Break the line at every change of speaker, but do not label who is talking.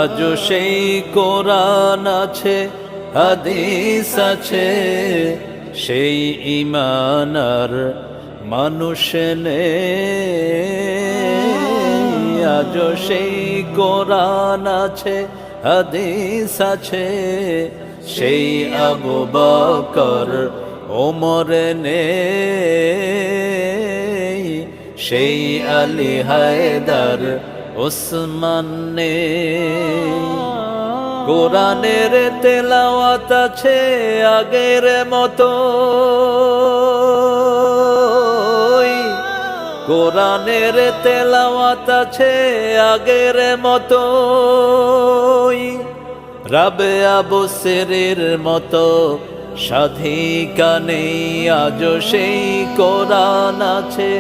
আজও সেই কোরআন আছে, হাদিস আছে, সেই ঈমান আর মানুষ নেই। আজও সেই কোরআন আছে, হাদিস আছে, সেই আবু বকর ওমর নেই, সেই আলী হায়দার ওসমান নেই। কোরআনের তেলাওয়াত আছে আগের মতো, কোরআনের তেলাওয়াত আছে আগের মতো, রাবেয়া বসিরের মতো সাধিকা নেই। আজও সেই কোরআন আছে।